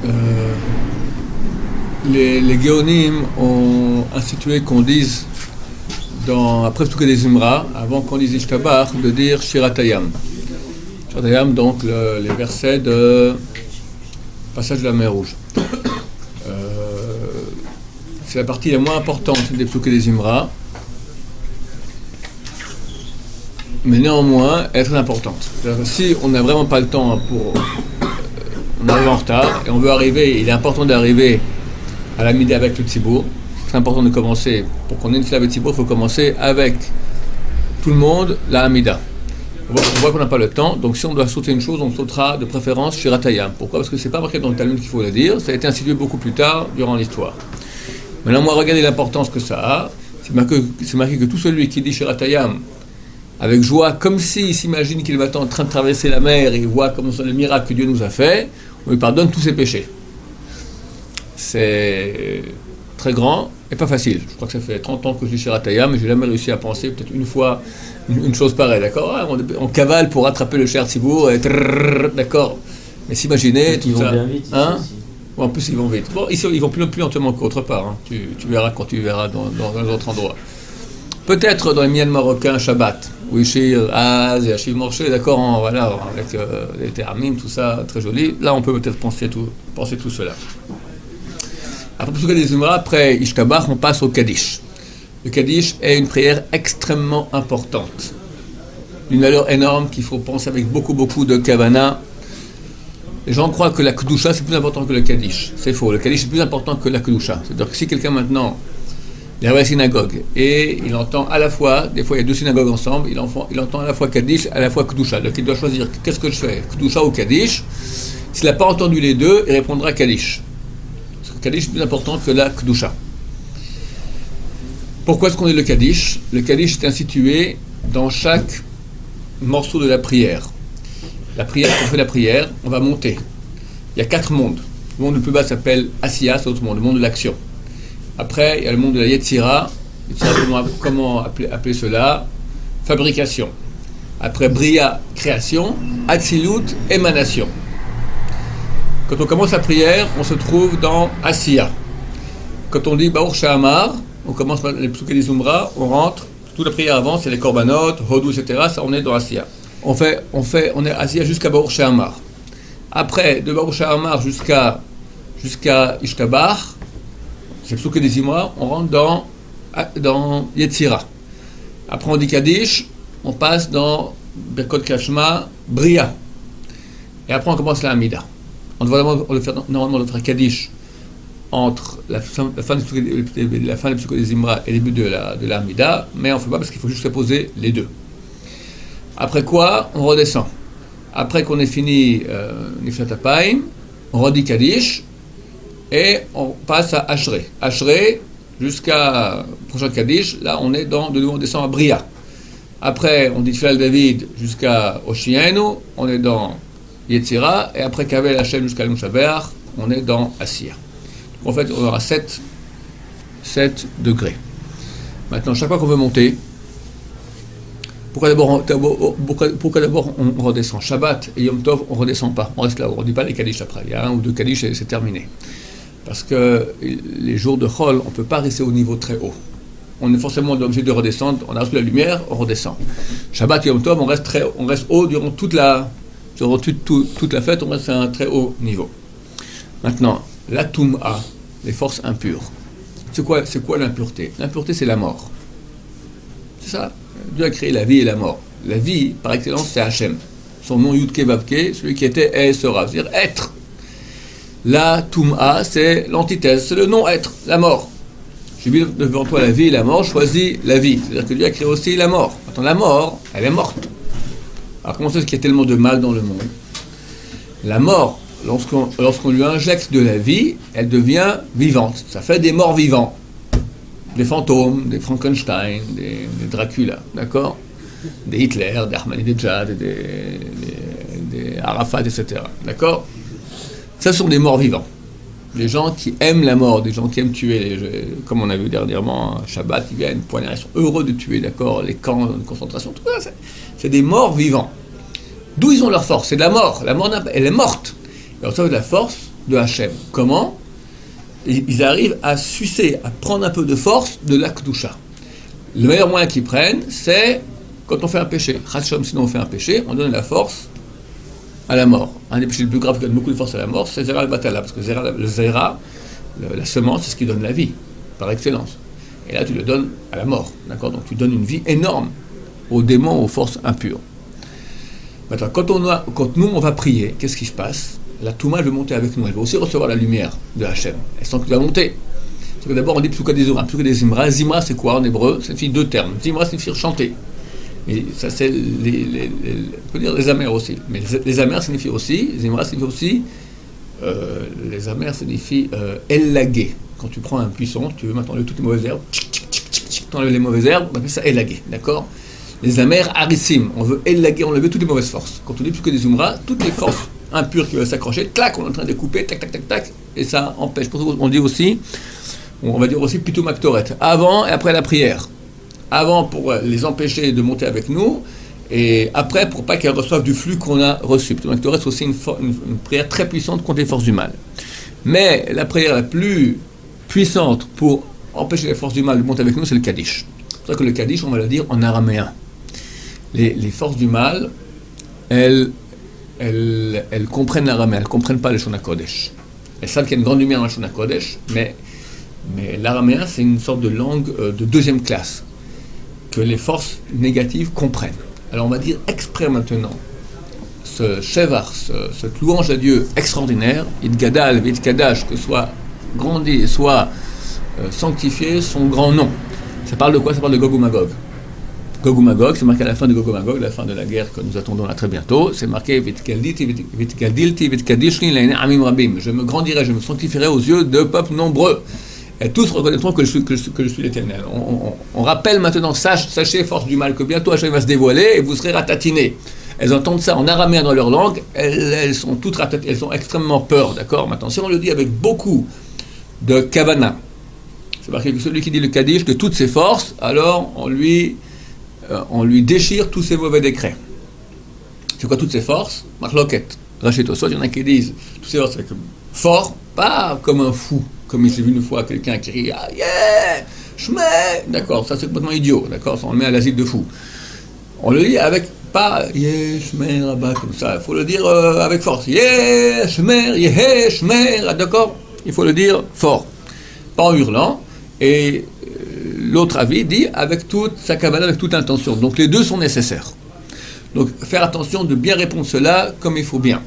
Euh, les Géonim ont institué qu'on dise après Psuké des Zimra, avant qu'on dise Ishtabach, de dire Shiratayam. Shiratayam, donc les versets de passage de la mer Rouge. C'est la partie la moins importante des Psuké des Zimra, mais néanmoins elle est très importante. Si on n'a vraiment pas le temps on arrive en retard et on veut arriver, il est important d'arriver à la midi avec le Tzibour. C'est important de commencer, pour qu'on ait une fila avec Tzibour, il faut commencer avec tout le monde la Hamida. On voit qu'on n'a pas le temps, donc si on doit sauter une chose, on sautera de préférence Shiratayam. Pourquoi ? Parce que c'est pas marqué dans le Talmud qu'il faut le dire, ça a été institué beaucoup plus tard durant l'histoire. Maintenant, moi, regardez l'importance que ça a. C'est marqué que tout celui qui dit Shiratayam avec joie, comme s'il s'imagine qu'il va être en train de traverser la mer et il voit comme c'est le miracle que Dieu nous a fait, on lui pardonne tous ses péchés. C'est très grand et pas facile. Je crois que ça fait 30 ans que je dis Shiratayam, mais j'ai jamais réussi à penser peut-être une fois une chose pareille, d'accord ? On cavale pour rattraper le Cher Tzibour, d'accord ? Mais s'imaginer tout ça. Ils vont bien vite. Hein ? En plus, ils vont vite. Bon, ici, ils vont plus lentement qu'autre part. Hein. Tu verras quand tu verras dans un autre endroit. Peut-être dans les miennes marocains, Shabbat, où Ishir, Az et Hashiv Morche, d'accord, voilà, avec les termines, tout ça, très joli. Là, on peut peut-être penser tout cela. Après Psuké des Zimra, après Ishtabach, on passe au Kaddish. Le Kaddish est une prière extrêmement importante. Une valeur énorme qu'il faut penser avec beaucoup de kavana. Les gens croient que la Kedusha c'est plus important que le Kaddish. C'est faux. Le Kaddish est plus important que la Kedusha. C'est-à-dire que si quelqu'un maintenant il est à la synagogue et il entend à la fois, des fois il y a deux synagogues ensemble, il entend à la fois Kaddish, à la fois Kedusha. Donc il doit choisir qu'est-ce que je fais, Kedusha ou Kaddish. S'il n'a pas entendu les deux, il répondra Kaddish. Parce que Kaddish est plus important que la Kedusha. Pourquoi est-ce qu'on dit le Kaddish ? Le Kaddish est institué dans chaque morceau de la prière. La prière, quand on fait la prière, on va monter. Il y a 4 mondes. Le monde le plus bas s'appelle Asiya, c'est l'autre monde, le monde de l'action. Après, il y a le monde de la Yetzira. Comment appeler cela ? Fabrication. Après, Bria, création. Atzilut, émanation. Quand on commence la prière, on se trouve dans Asiya. Quand on dit Baruch Sha'amar, on commence par les Psuké des Zimra, on rentre, toute la prière avant, c'est les Korbanot, Hodou, etc. Ça, on est dans Asiya. On est Asiya jusqu'à Baruch Sha'amar. Après, de Baruch Sha'amar jusqu'à Ishtabach, c'est Psuké des Zimra, on rentre dans Yetzira. Après, on dit Kaddish, on passe dans Birkot Kashma, Bria. Et après, on commence la Hamida. On doit normalement le faire Kaddish entre la fin des Psuké des Zimra et le début de la Hamida, mais on ne fait pas parce qu'il faut juste poser les deux. Après quoi, on redescend. Après qu'on ait fini Niflat Apayim, on redit Kaddish et on passe à Ashrei. Ashrei jusqu'à prochain Kaddish, là on est de nouveau on descend à Bria. Après on dit Tfilal David jusqu'à Oshienu, on est dans Yetzira, et après Kavel Hashem jusqu'à Mushabeach, on est dans Asiya. En fait, on aura 7 degrés. Maintenant, chaque fois qu'on veut monter, pourquoi d'abord on redescend ? Shabbat et Yom Tov, on ne redescend pas. On reste là, on ne dit pas les Kaddish après. Il y a 1 ou 2 Kaddish et c'est terminé. Parce que les jours de Chol, on ne peut pas rester au niveau très haut. On est forcément obligé de redescendre. On a reçu la lumière, on redescend. Shabbat et Yom Tov, on reste haut durant toute la fête, on reste à un très haut niveau. Maintenant, la Toum'a, les forces impures. C'est quoi l'impureté ? L'impureté, c'est la mort. C'est ça. Dieu a créé la vie et la mort. La vie, par excellence, c'est Hachem. Son nom, Yudke Vavke, celui qui était et sera, c'est-à-dire être. La Toum'a, c'est l'antithèse, c'est le non-être, la mort. J'ai mis devant toi la vie et la mort, choisis la vie. C'est-à-dire que Dieu a créé aussi la mort. Maintenant, la mort, elle est morte. Alors, comment c'est qu'il y a tellement de mal dans le monde ? La mort, lorsqu'on lui injecte de la vie, elle devient vivante. Ça fait des morts vivants. Des fantômes, des Frankenstein, des Dracula, d'accord ? Des Hitler, des Ahmadinejad, des Arafat, etc. D'accord ? Ça sont des morts vivants. Des gens qui aiment la mort, des gens qui aiment tuer. Comme on a vu dernièrement, Shabbat, ils viennent poignarder, ils sont heureux de tuer, d'accord ? Les camps de concentration, tout ça, c'est des morts vivants. D'où ils ont leur force ? C'est de la mort. La mort, elle est morte. Et on trouve de la force de Hachem. Comment? Ils arrivent à sucer, à prendre un peu de force de la Kedusha. Le meilleur moyen qu'ils prennent, c'est quand on fait un péché. Sinon on fait un péché, on donne la force à la mort. Un des péchés les plus graves qui donne beaucoup de force à la mort, c'est Zera al-Batala, parce que le Zera, la semence, c'est ce qui donne la vie, par excellence. Et là, tu le donnes à la mort, d'accord? Donc tu donnes une vie énorme aux démons, aux forces impures. Maintenant, quand nous, on va prier, qu'est-ce qui se passe? La Touma, elle veut monter avec nous, elle veut aussi recevoir la lumière de Hachem. Elle sent qu'il va monter. Parce que d'abord, on dit Psuka des Zimra. Psuka des Zimra. Zimra, c'est quoi en hébreu? Ça signifie deux termes. Zimra signifie chanter. Et ça, c'est on peut dire les amers aussi. Mais les amers signifient aussi, Zimra signifie aussi, les amers signifient élaguer. Quand tu prends un buisson, tu veux maintenant enlever toutes les mauvaises herbes, tu enlèves les mauvaises herbes, on appelle ça élaguer, d'accord? Les amers harissim, on veut élaguer, enlever toutes les mauvaises forces. Quand on dit Psuka des Zimra, toutes les forces impures qui veulent s'accrocher, clac, on est en train de couper, tac, tac, tac, tac, et ça empêche. Pour ça, on dit aussi, on va dire aussi plutôt Maktoret, avant et après la prière. Avant pour les empêcher de monter avec nous, et après pour pas qu'elles reçoivent du flux qu'on a reçu. Plutôt Maktoret, c'est aussi une prière très puissante contre les forces du mal. Mais la prière la plus puissante pour empêcher les forces du mal de monter avec nous, c'est le Kaddish. C'est pour ça que le Kaddish, on va le dire en araméen. Les forces du mal, elles comprennent l'araméen, elles ne comprennent pas le Shona Kodesh. Elles savent qu'il y a une grande lumière dans le Shona Kodesh, mais l'araméen, c'est une sorte de langue de deuxième classe, que les forces négatives comprennent. Alors on va dire exprès maintenant, ce Shevar, cette louange à Dieu extraordinaire, Itgadal, Vitkadash, que soit grandi et soit sanctifié son grand nom. Ça parle de quoi? Ça parle de Gog ou Magog. Gog ou Magog, c'est marqué à la fin de Gog ou Magog, la fin de la guerre que nous attendons là très bientôt. C'est marqué Vitkadilti, Vitkadishni, Laine Amim Rabim. Je me grandirai, je me sanctifierai aux yeux de peuples nombreux. Et tous reconnaîtront que je suis l'Éternel. On rappelle maintenant, sachez, force du mal, que bientôt Hachem va se dévoiler et vous serez ratatinés. Elles entendent ça en araméen dans leur langue, elles sont toutes ratatinées, elles ont extrêmement peur, d'accord? Maintenant, si on le dit avec beaucoup de kavana, c'est marqué que celui qui dit le Kaddish de toutes ses forces, alors on lui déchire tous ses mauvais décrets. C'est quoi toutes ses forces? Marloket, Rachid Osot, il y en a qui disent toutes ses forces, c'est fort, pas comme un fou. Comme j'ai vu une fois quelqu'un qui rit, ah yeah, shmeh, d'accord, ça c'est complètement idiot, d'accord, ça on le met à l'asile de fou. On le dit avec, pas yeah, shmeh, rabat, comme ça, il faut le dire avec force, yeah, shmeh, yeah, shmeh, d'accord, il faut le dire fort, pas en hurlant, et l'autre avis dit avec toute sa kabbalah, avec toute intention, donc les deux sont nécessaires. Donc faire attention de bien répondre cela comme il faut bien.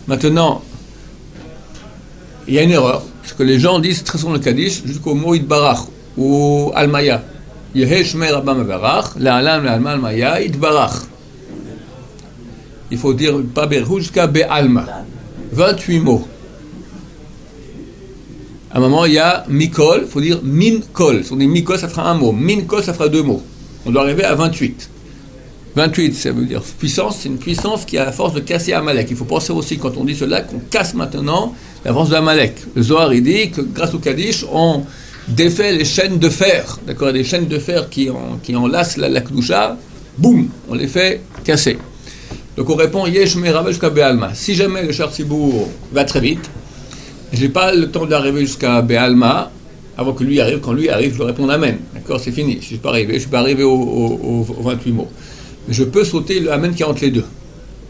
Maintenant, il y a une erreur, parce que les gens disent très souvent le Kaddish jusqu'au mot Itbarach ou Almaya. Yehe Shmei Rabba Mevarach, La'alam La'alma Almaya Itbarach. Il faut dire pas Berhu jusqu'à Be'alma. 28 mots. À un moment, il y a Mikol, il faut dire Min-Kol. Si on dit Mikol, ça fera un mot. Min-Kol, ça fera deux mots. On doit arriver à 28. 28, ça veut dire puissance, c'est une puissance qui a la force de casser Amalek. Il faut penser aussi, quand on dit cela, qu'on casse maintenant la force de Amalek. Le Zohar, il dit que grâce au Kaddish, on défait les chaînes de fer. D'accord? Il y a des chaînes de fer qui enlacent la Kedusha, boum, on les fait casser. Donc on répond Yesh me Rabba jusqu'à Be'alma. Si jamais le Shar Tzibour va très vite, je n'ai pas le temps d'arriver jusqu'à Be'alma, avant que lui arrive. Quand lui arrive, je dois répondre Amen. D'accord? C'est fini. Si je ne suis pas arrivé aux 28 mots. Mais je peux sauter le Amen qui est entre les deux,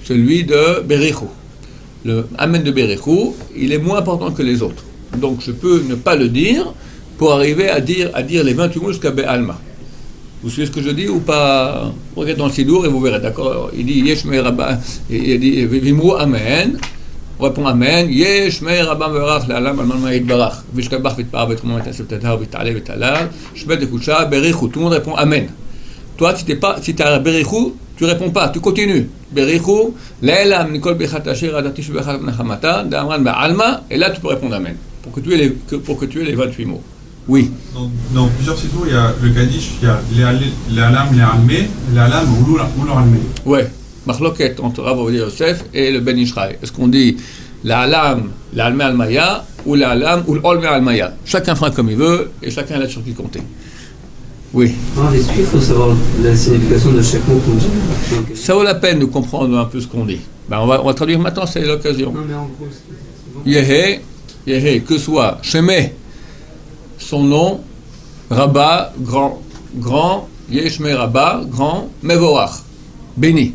celui de Berichou. Le Amen de Berichou, il est moins important que les autres. Donc je peux ne pas le dire pour arriver à dire les 28 mots jusqu'à Be'alma. Vous suivez ce que je dis ou pas? Regardez dans le Sidour et vous verrez, d'accord? Il dit Yesh me Rabba, il dit Vimru Amen. On répond Amen. Yesh me Rabba Merach la'alam alman ma'id barach. Vishkabach vitpar vetrumo etasef tadar vitale vitalal. Shbet dekoucha Berichou. Tout le monde répond Amen. Toi, si tu es à Berichou, tu ne réponds pas, tu continues. Berichou, Laelam, Nikol Bechat Asher, Adatish Bechat Nachamata, Damran Ba'alma, et là tu peux répondre Amen. Pour que tu aies les 28 mots. Oui. Dans plusieurs sites, il y a le Kaddish, il y a les Alam, les Almé, les Alam ou l'Almé. Ouais, Machloket entre Rav Ovadia Yosef et le Ben Ishraï. Est-ce qu'on dit l'Alam, l'Almé Almaya, ou l'Alam, ou l'Olmé Almaya? Chacun fera comme il veut, et chacun a la sur qui compter. Oui. Il faut savoir la signification de chaque mot qu'on dit. Ça vaut la peine de comprendre un peu ce qu'on dit. Ben on va traduire maintenant, c'est l'occasion. Non, mais en gros, Yehe, que soit, Shemeh, son nom, Rabba, grand, Yeshme Rabba, grand, Mevorach, béni.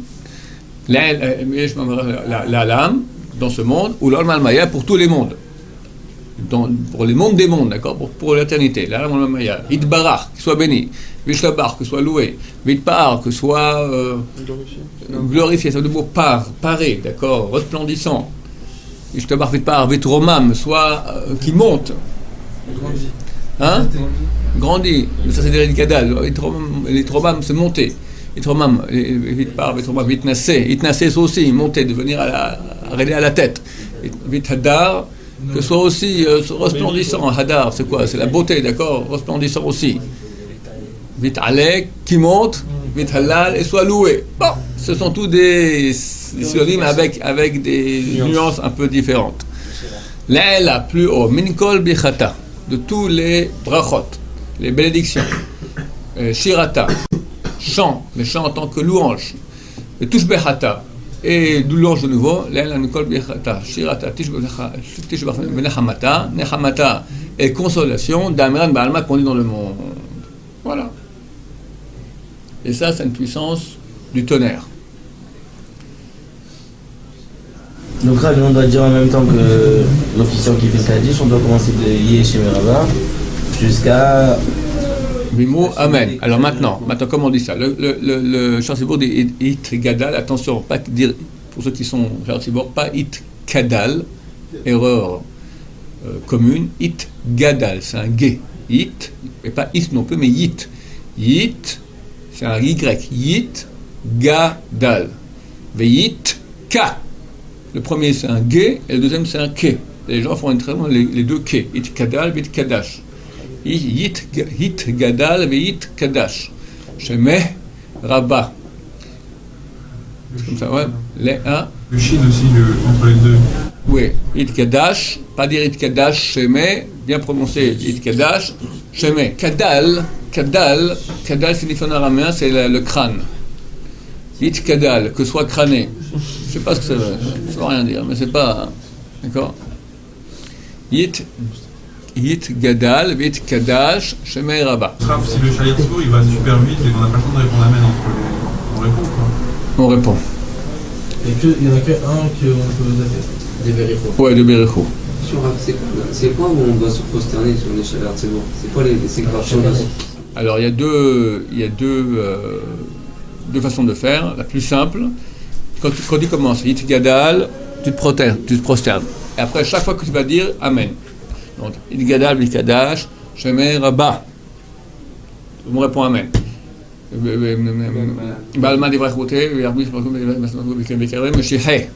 La lame, dans ce monde, ou l'Olma Almaya pour tous les mondes. Pour les mondes des mondes, d'accord, pour l'éternité. La lame Almaya, Itbarach, qu'il soit béni. Vishlabar, que soit loué. Vitpar, que soit glorifié. Ça veut dire le mot paré, d'accord, resplendissant. Vishlabar, Vitpar, Vitromam, soit qui monte. Hein? Grandit. Ça c'est des gadal. Les tromam, c'est monter. Les tromam, Vitpar, Vitromam, Vitnassé. Vitnassé, c'est aussi monter, devenir arriver à la tête. Vithadar, que soit aussi resplendissant. Hadar, c'est quoi? C'est la beauté, d'accord, resplendissant aussi. Vite Alek, qui monte, vite Halal, et soit loué. Bon, ce sont tous des synonymes avec des nuances un peu différentes. L'aila, plus haut, Minkol Bichata, de tous les brachot, les bénédictions. Shirata, chant, les chants en tant que louange. Et Tushbehata, et louange de nouveau, l'aila Minkol Bichata, Shirata, Tishbehata, Nechamata, Nechamata, et consolation, d'Amiran Baalma qu'on dit dans le monde. Voilà. Et ça, c'est une puissance du tonnerre. Donc là, on doit dire en même temps que l'officiant qui fait le Kaddish, on doit commencer de Yeshme Rabba jusqu'à... Bimou, Amen. Alors maintenant, comment on dit ça? Le Charles dit It Gadal, attention, pas dire, pour ceux qui sont Charles pas It Kadal, erreur commune, It Gadal, c'est un gué. It, et pas It non plus, mais Yit. Yit, c'est un Y. Yit, Gadal. Veyit, Ka. Le premier c'est un G et le deuxième c'est un Ke. Les gens font très les deux Ke. It Gadal, Veyit Kadash. Yit Gadal, Veyit Kadash. Shemeh, Rabba. C'est comme ça, ouais. Le Shin aussi, entre les deux. Oui, It Kadash, pas dire It Kadash, Shemeh, bien prononcé It Kadash, Shemeh. Kadal signifie en araméen, c'est le crâne. It Kadal, que soit crâné. Je sais pas ce que ça veut, ça veut rien dire, mais c'est pas. D'accord? It Gadal, It Kadash, Shemeh Rabba. Si le Shaliach Tzibur il va super vite et qu'on n'a pas le temps de répondre à Amen entre les. On répond quoi? On répond. Il n'y en a qu'un qu'on peut zapper. Des Berichot. Ouais, de Berichot. C'est quoi où on doit se prosterner sur les Shaliach Tzibur? C'est quoi les sécrations? Alors il y a deux façons de faire. La plus simple, quand tu commences, It Gadal, tu te prosternes. Et après, chaque fois que tu vas dire Amen. Donc, It Gadal, It Kadash, Shemeh Rabba. On me répond Amen. Baalma divrach roté, Yarbis, Bekarem, Shiheh.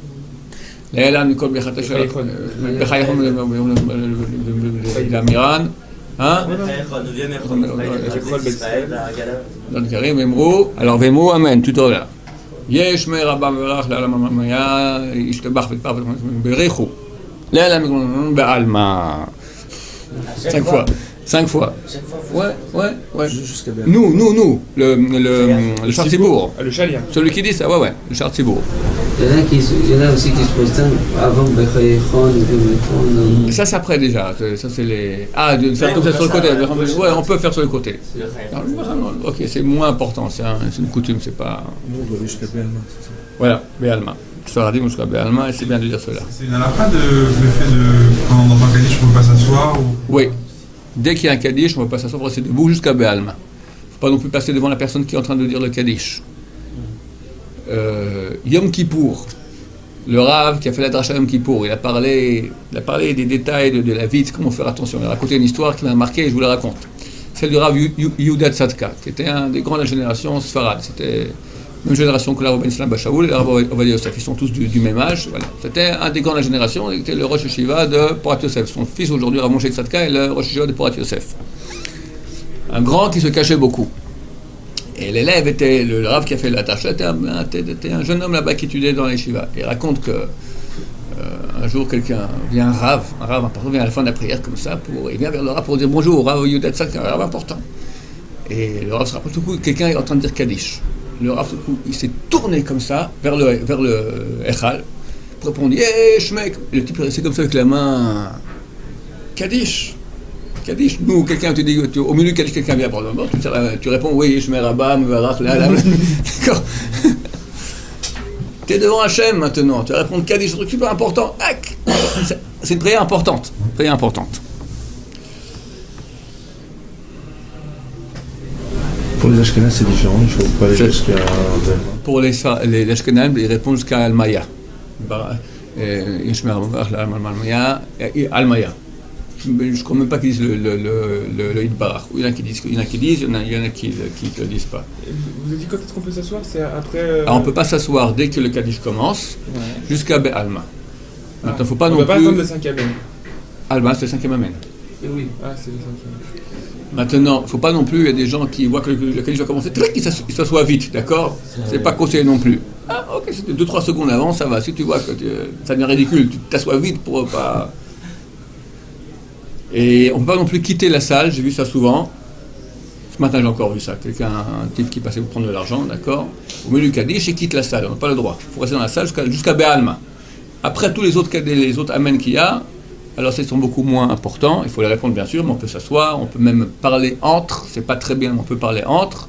L'aila Mikol Bechata Bechayachon l'Amiran. Hein? Dans le Karim, Vemrou. Alors, Vemrou, Amen, tout là. Yesh me Rabba Berach, la Mamaya, Ishtabach, Vetpar, Berichou. L'aila Mikol Baalma. 5 fois. Ouais. Nous, le Chartibourg. Le Chalia. Celui qui dit ça, ouais, le Chartibourg. Il y en a aussi qui se prosternent avant Bechayechon. Ça, c'est après déjà. Ça, c'est les. Ah, de faire comme ça sur le côté. Ouais, on peut faire sur le côté. Ok, c'est moins important. C'est une coutume, c'est pas. Nous, on doit aller jusqu'à Béalma, c'est ça. Voilà, Béalma. Sfaradim jusqu'à Béalma, et c'est bien de dire cela. C'est une halakha le fait de. Quand dans un Kaddish, on ne peut pas s'asseoir ou... Oui. Dès qu'il y a un Kaddish, on ne peut pas s'asseoir, rester debout jusqu'à Béalma. Il ne faut pas non plus passer devant la personne qui est en train de dire le Kaddish. Yom Kippour, le Rav qui a fait la dracha Yom Kippour, il a parlé des détails de la vie, de comment faire attention. Il a raconté une histoire qui m'a marqué et je vous la raconte. Celle du Rav Yehuda Tzadka, qui était un des grands de la génération Sfarad. C'était la même génération que le Rav Ben Islam Bashaoul et le Rav Ovadia Yosef. Ils sont tous du même âge. Voilà. C'était un des grands de la génération. Il était le Rosh Yeshiva de Porat Yosef. Son fils aujourd'hui, Rav Moshe Tzadka, est le Rosh Yeshiva de Porat Yosef. Un grand qui se cachait beaucoup. Et l'élève était, le Rav qui a fait la tâche, était un jeune homme là-bas qui étudiait dans les Yeshiva. Il raconte que un jour quelqu'un vient, un Rav important, vient à la fin de la prière comme ça, il vient vers le Rav pour dire bonjour, Rav Yehuda Tzadka, un Rav important. Et le Rav se rappelle tout coup, quelqu'un est en train de dire Kaddish. Le Rav tout coup, il s'est tourné comme ça vers le Echal, pour répondre, yesh mec. Le type c'est comme ça avec la main. Kaddish. Kaddish. Nous, quelqu'un te dit, au milieu Kaddish, quelqu'un vient par exemple, tu réponds, oui, je mets Rabba, Mevarach, là. D'accord. Tu es devant Hachem maintenant, tu vas répondre Kaddish, un truc super important. C'est une prière importante. Prière importante. Pour les Ashkenazes, c'est différent, il ne faut pas aller jusqu'à... Pour les Ashkenazes, ils répondent jusqu'à Almaya. Almaya. Je ne crois même pas qu'ils disent le Idbarach. Il y en a qui disent, il y en a qui ne le disent pas. Vous avez dit quand est-ce qu'on peut s'asseoir? C'est après... Alors on ne peut pas s'asseoir dès que le Kaddish commence, jusqu'à Be'alma. Maintenant, il ne faut pas non plus... On ne peut pas attendre le 5e amen. Alma, c'est le 5e amen. Et oui. Ah, c'est le 5e. Maintenant, il ne faut pas non plus, il y a des gens qui voient que le Kaddish va commencer, ils s'assoient vite, d'accord? C'est pas conseillé non plus. Ah, ok, c'était 2-3 secondes avant, ça va. Si tu vois que ça devient ridicule, tu t'assois vite pour pas... Et on ne peut pas non plus quitter la salle, j'ai vu ça souvent. Ce matin, j'ai encore vu ça. Un type qui passait pour prendre de l'argent, d'accord? Au milieu du Kaddish, il quitte la salle, on n'a pas le droit. Il faut rester dans la salle jusqu'à Be'alma. Après, tous les autres amens qu'il y a, alors ils sont beaucoup moins importants, il faut les répondre bien sûr, mais on peut s'asseoir, on peut même parler entre, c'est pas très bien, mais on peut parler entre,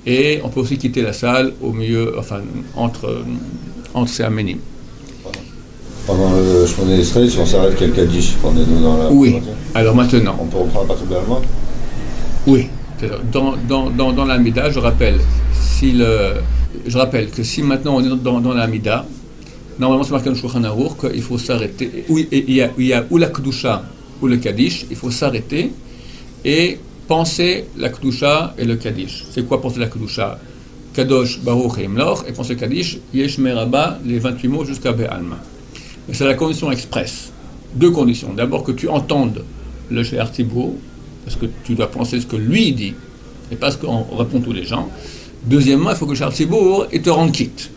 et on peut aussi quitter la salle au milieu, enfin, entre ces aménim. Pendant le chemin d'Israël, si on s'arrête quel Kaddish, on est dans la... Oui, alors maintenant... On peut reprendre à partir de l'allemand? Oui, dans l'Amida, je rappelle que si maintenant on est dans l'Amida, normalement c'est marqué dans le Shulchan Aruch qu'il faut s'arrêter, oui, il y a ou la Kedusha ou le Kaddish, il faut s'arrêter et penser la Kedusha et le Kaddish. C'est quoi penser la Kedusha? Kadosh, Baruch et Imloch, et penser Kaddish, Yesh Meraba, les 28 mots jusqu'à Be'alma. Mais c'est la condition expresse. Deux conditions. D'abord que tu entendes le She'er Tzibur, parce que tu dois penser ce que lui dit, et pas ce qu'on répond tous les gens. Deuxièmement, il faut que le She'er Tzibur te rende quitte.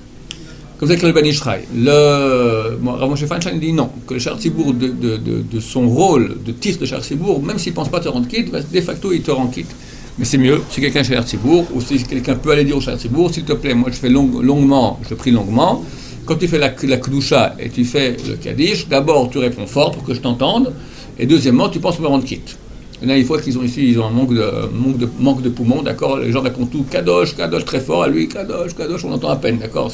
Comme ça avec le Ben Ishraï. Rav Moshe Feinstein dit non, que le She'er Tzibur de son rôle de titre de She'er Tzibur, même s'il ne pense pas te rendre quitte, de facto il te rend quitte. Mais c'est mieux, si quelqu'un est She'er Tzibur, ou si quelqu'un peut aller dire au She'er Tzibur, s'il te plaît, moi je fais longuement, je prie longuement. Quand tu fais la Kedusha et tu fais le Kaddish, d'abord tu réponds fort pour que je t'entende, et deuxièmement tu penses me rendre quitte. Et là, il faut qu'ils ont ici, ils ont un manque de poumons, d'accord? Les gens répondent tout Kadosh, Kadosh très fort, à lui Kadosh, Kadosh, on entend à peine, d'accord?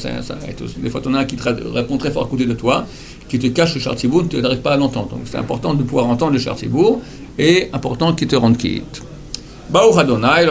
Des fois, tu en as un qui répond très fort à côté de toi, qui te cache le She'er Tzibur, tu n'arrives pas à l'entendre. Donc c'est important de pouvoir entendre le She'er Tzibur, et important qu'il te rende quitte. Baruch Adonai,